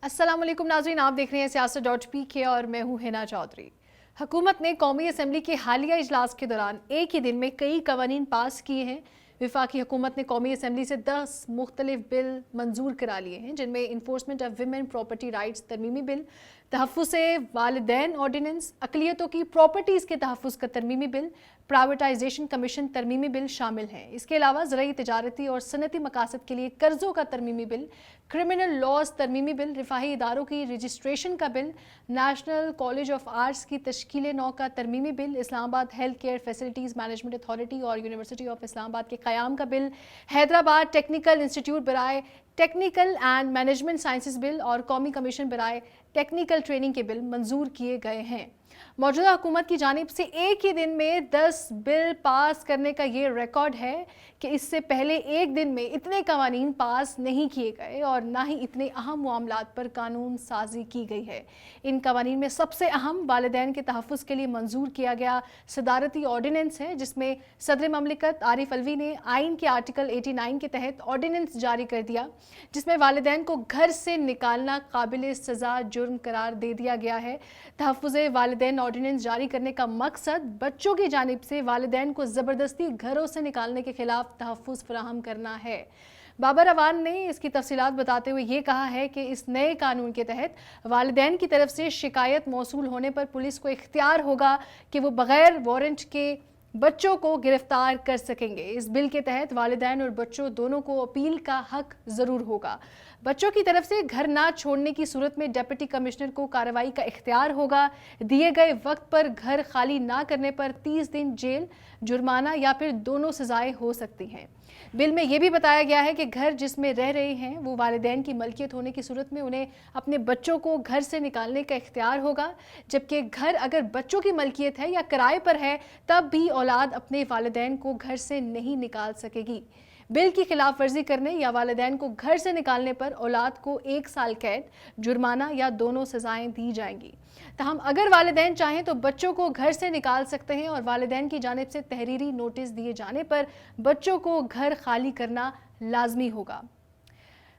अस्सलाम वालेकुम नाज़रीन, आप देख रहे हैं siyaasat.pk और मैं हूं हिना चौधरी। हुकूमत ने कौमी असम्बली के हालिया इजलास के दौरान एक ही दिन में कई कवानीन पास किए हैं। वफाकी हुकूमत ने कौमी असम्बली से 10 मुख्तलिफ बिल मंजूर करा लिए हैं, जिनमें enforcement of women property rights तरमीमी बिल, तहफ़्फ़ुज़ वालिदैन ऑर्डिनेंस, अक़लियतों की प्रॉपर्टीज़ के तहफ़्फ़ुज़ का तरमीमी बिल, प्राइवेटाइजेशन कमीशन तरमीमी बिल शामिल हैं। इसके अलावा ज़राई तिजारती और सनती मकासद के लिए कर्ज़ों का तरमीमी बिल, क्रिमिनल लॉज तरमीमी बिल, रिफाही इदारों की रजिस्ट्रेशन का bill, national college of arts की तश्कील नौ का तरमीमी bill, Islamabad health care facilities management authority और यूनिवर्सिटी ऑफ इस्लामाबाद के क़याम का बिल, हैदराबाद टेक्निकल इंस्टीट्यूट बराए technical and management sciences bill और कौमी कमीशन बराए टेक्निकल ट्रेनिंग के बिल मंजूर किए गए हैं। मौजूदा हुकूमत की जानिब से एक ही दिन में 10 बिल पास करने का ये रिकॉर्ड है कि इससे पहले एक दिन में इतने कवानीन पास नहीं किए गए और ना ही इतने अहम मामलात पर कानून साजी की गई है। इन कवानीन में सबसे अहम वालिदैन के तहफ़्फ़ुज़ के लिए मंजूर किया गया सदारती ऑर्डिनेंस है, जिसमें सदर ममलिकत आरिफ अलवी ने आइन के आर्टिकल 89 के तहत ऑर्डिनेंस जारी कर दिया, जिसमें वालिदैन को घर से निकालना काबिल सज़ा जुर्म करार दे दिया गया है। तहफ़्फ़ुज़ वालिदैन ऑर्डिनेंस जारी करने का मकसद बच्चों की जानिब से वालिदैन को ज़बरदस्ती घरों से निकालने के खिलाफ तहफ़्फ़ुज़ फराहम करना है। बाबर अवान ने इसकी तफसीलात बताते हुए ये कहा है कि इस नए कानून के तहत वालिदैन की तरफ से शिकायत मौसूल होने पर पुलिस को इख्तियार होगा कि वो बग़ैर वारंट के बच्चों को गिरफ्तार कर सकेंगे। इस बिल के तहत वालिदैन और बच्चों दोनों को अपील का हक ज़रूर होगा। बच्चों की तरफ से घर ना छोड़ने की सूरत में डिप्टी कमिश्नर को कार्रवाई का इख्तियार होगा। दिए गए वक्त पर घर खाली ना करने पर 30 दिन जेल, जुर्माना या फिर दोनों सजाएं हो सकती हैं। बिल में यह भी बताया गया है कि घर जिसमें रह रहे हैं वो वालिदैन की मलकियत होने की सूरत में उन्हें अपने बच्चों को घर से निकालने का इख्तियार होगा, जबकि घर अगर बच्चों की मलकियत है या किराए पर है तब भी औलाद अपने वालिदैन को घर से नहीं निकाल सकेगी। बिल की खिलाफ वर्जी करने या वालिदैन को घर से निकालने पर औलाद को 1 साल कैद, जुर्माना या दोनों सजाएं दी जाएंगी। तहम अगर वालिदैन चाहें तो बच्चों को घर से निकाल सकते हैं और वालिदैन की जानिब से तहरीरी नोटिस दिए जाने पर बच्चों को घर खाली करना लाजमी होगा।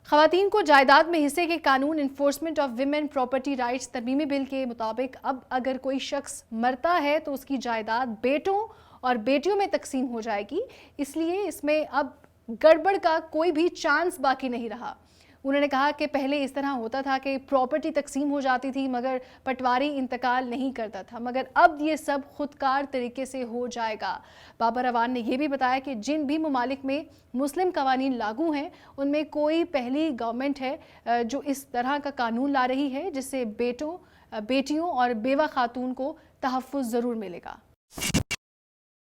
ख़वातीन को जायदाद में हिस्से के कानून enforcement of women property rights तरमीमी बिल के मुताबिक अब अगर कोई शख्स मरता है तो उसकी जायदाद बेटों और बेटियों में तकसीम हो जाएगी, इसलिए इसमें अब गड़बड़ का कोई भी चांस बाकी नहीं रहा। उन्होंने कहा कि पहले इस तरह होता था कि प्रॉपर्टी तकसीम हो जाती थी मगर पटवारी इंतकाल नहीं करता था, मगर अब ये सब खुदकार तरीके से हो जाएगा। बाबर अवान ने यह भी बताया कि जिन भी ममालिक में मुस्लिम कवानीन लागू हैं उनमें कोई पहली गवर्नमेंट है जो इस तरह का कानून ला रही है जिससे बेटों, बेटियों और बेवा खातून को तहफ़्फ़ुज़ ज़रूर मिलेगा।